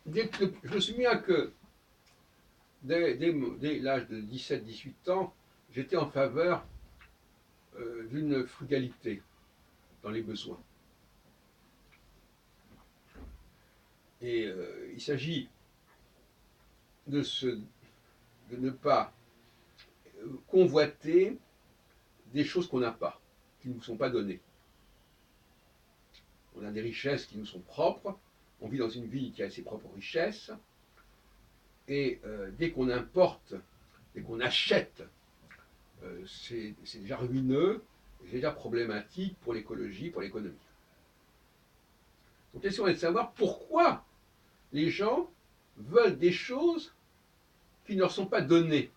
je me souviens que dès l'âge de 17-18 ans, j'étais en faveur d'une frugalité dans les besoins. Et il s'agit de, de ne pas convoiter des choses qu'on n'a pas, qui ne nous sont pas données. On a des richesses qui nous sont propres, on vit dans une ville qui a ses propres richesses, et dès qu'on importe, dès qu'on achète, c'est déjà ruineux, c'est déjà problématique pour l'écologie, pour l'économie. Donc la question est de savoir pourquoi les gens veulent des choses qui ne leur sont pas données,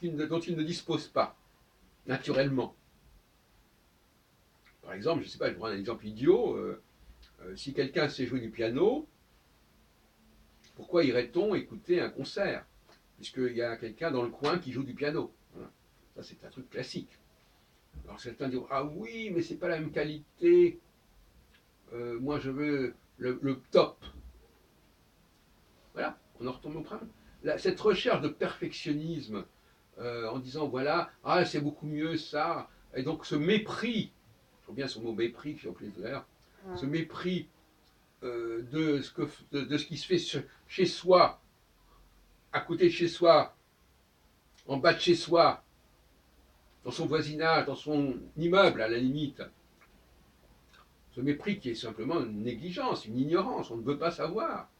dont ils ne disposent pas, naturellement. Par exemple, je ne sais pas, je prends un exemple idiot, si quelqu'un sait jouer du piano, pourquoi irait-on écouter un concert? Puisqu'il y a quelqu'un dans le coin qui joue du piano. Voilà. Ça, c'est un truc classique. Alors certains diront, ah oui, mais c'est pas la même qualité, moi je veux le top. Voilà, on en retombe au problème. Cette recherche de perfectionnisme, en disant, voilà, ah c'est beaucoup mieux ça, et donc ce mépris, je reviens sur le mot mépris que j'ai employé tout à l'heure, ce mépris de ce qui se fait chez soi, à côté de chez soi, en bas de chez soi, dans son voisinage, dans son immeuble à la limite. Ce mépris qui est simplement une négligence, une ignorance, on ne veut pas savoir.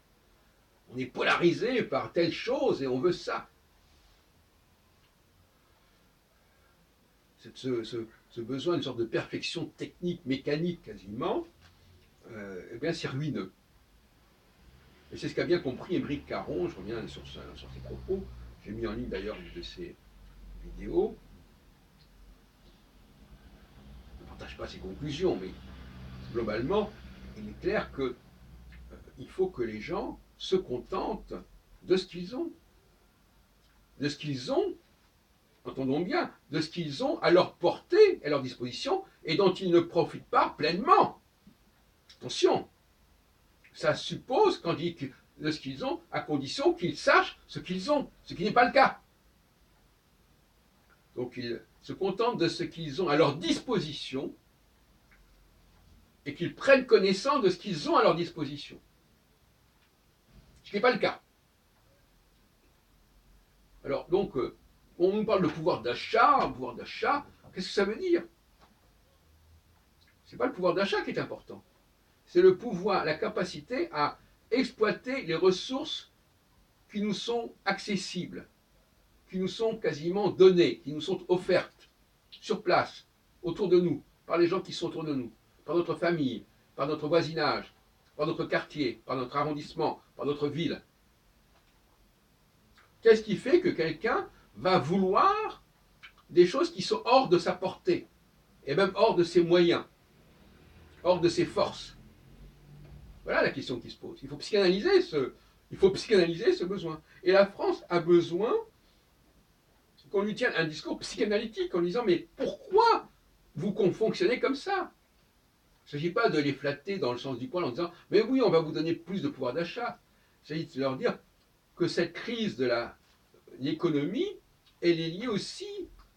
On est polarisé par telle chose et on veut ça. Ce besoin d'une sorte de perfection technique, mécanique quasiment, eh bien c'est ruineux. Et c'est ce qu'a bien compris Émeric Caron, je reviens sur ses propos, j'ai mis en ligne d'ailleurs une de ses vidéos. Je ne partage pas ses conclusions, mais globalement, il est clair qu'il faut que les gens se contentent de ce qu'ils ont. De ce qu'ils ont, entendons bien, de ce qu'ils ont à leur portée, à leur disposition, et dont ils ne profitent pas pleinement. Attention, ça suppose, quand dit de ce qu'ils ont, à condition qu'ils sachent ce qu'ils ont, ce qui n'est pas le cas. Donc ils se contentent de ce qu'ils ont à leur disposition et qu'ils prennent connaissance de ce qu'ils ont à leur disposition. Ce qui n'est pas le cas. Alors donc, on nous parle de pouvoir d'achat, qu'est-ce que ça veut dire? Ce n'est pas le pouvoir d'achat qui est important. C'est le pouvoir, la capacité à exploiter les ressources qui nous sont accessibles, qui nous sont quasiment données, qui nous sont offertes sur place, autour de nous, par les gens qui sont autour de nous, par notre famille, par notre voisinage, par notre quartier, par notre arrondissement, par notre ville. Qu'est-ce qui fait que quelqu'un va vouloir des choses qui sont hors de sa portée, et même hors de ses moyens, hors de ses forces? Voilà la question qui se pose. Il faut psychanalyser ce besoin. Et la France a besoin qu'on lui tienne un discours psychanalytique en lui disant, mais pourquoi vous fonctionnez comme ça? Il ne s'agit pas de les flatter dans le sens du poil en disant, mais oui, on va vous donner plus de pouvoir d'achat. Il s'agit de leur dire que cette crise de l'économie, elle est liée aussi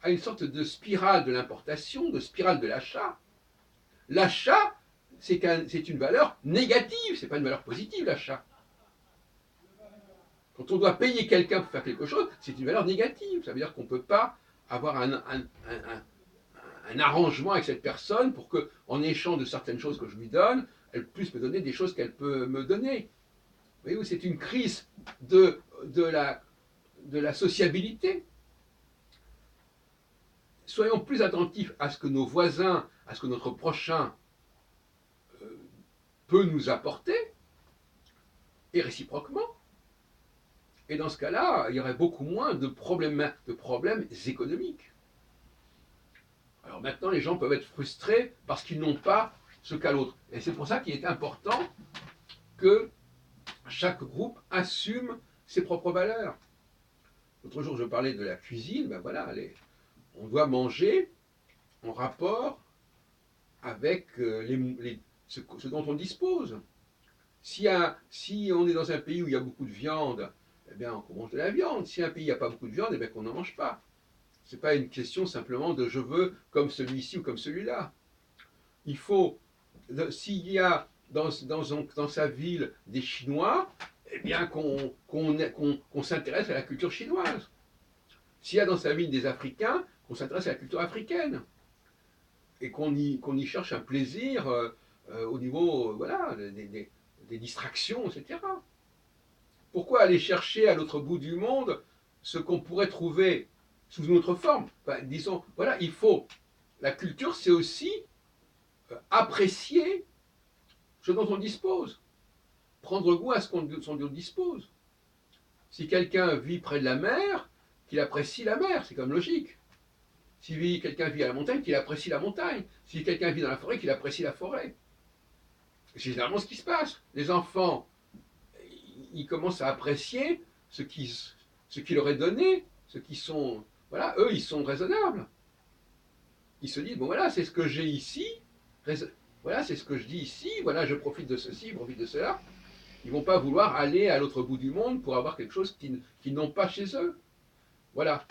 à une sorte de spirale de l'importation, de spirale de l'achat. L'achat, c'est une valeur négative, c'est pas une valeur positive, l'achat. Quand on doit payer quelqu'un pour faire quelque chose, c'est une valeur négative. Ça veut dire qu'on ne peut pas avoir un arrangement avec cette personne pour qu'en échange de certaines choses que je lui donne, elle puisse me donner des choses qu'elle peut me donner. Vous voyez, c'est une crise de la sociabilité. Soyons plus attentifs à ce que nos voisins, à ce que notre prochain peut nous apporter, et réciproquement. Et dans ce cas-là, il y aurait beaucoup moins de problèmes économiques. Alors maintenant, les gens peuvent être frustrés parce qu'ils n'ont pas ce qu'a l'autre. Et c'est pour ça qu'il est important que chaque groupe assume ses propres valeurs. L'autre jour, je parlais de la cuisine, ben voilà, on doit manger en rapport avec ce dont on dispose. Si on est dans un pays où il y a beaucoup de viande, eh bien, on mange de la viande. Si un pays il n'y a pas beaucoup de viande, eh bien, qu'on n'en mange pas. Ce n'est pas une question simplement de je veux comme celui-ci ou comme celui-là. Il faut, s'il y a dans sa ville des Chinois, eh bien qu'on s'intéresse à la culture chinoise. S'il y a dans sa ville des Africains, qu'on s'intéresse à la culture africaine. Et qu'on y cherche un plaisir au niveau voilà, des distractions, etc. Pourquoi aller chercher à l'autre bout du monde ce qu'on pourrait trouver sous une autre forme? Enfin, disons, voilà, il faut. La culture, c'est aussi apprécier ce dont on dispose, prendre goût à ce dont on dispose. Si quelqu'un vit près de la mer, qu'il apprécie la mer, c'est comme logique. Si quelqu'un vit à la montagne, qu'il apprécie la montagne. Si quelqu'un vit dans la forêt, qu'il apprécie la forêt. C'est généralement ce qui se passe. Les enfants, ils commencent à apprécier ce qui leur est donné, ce qui sont. Voilà, eux, ils sont raisonnables. Ils se disent, bon voilà, c'est ce que j'ai ici, voilà, c'est ce que je dis ici, voilà, je profite de ceci, je profite de cela. Ils ne vont pas vouloir aller à l'autre bout du monde pour avoir quelque chose qu'ils n'ont pas chez eux. Voilà.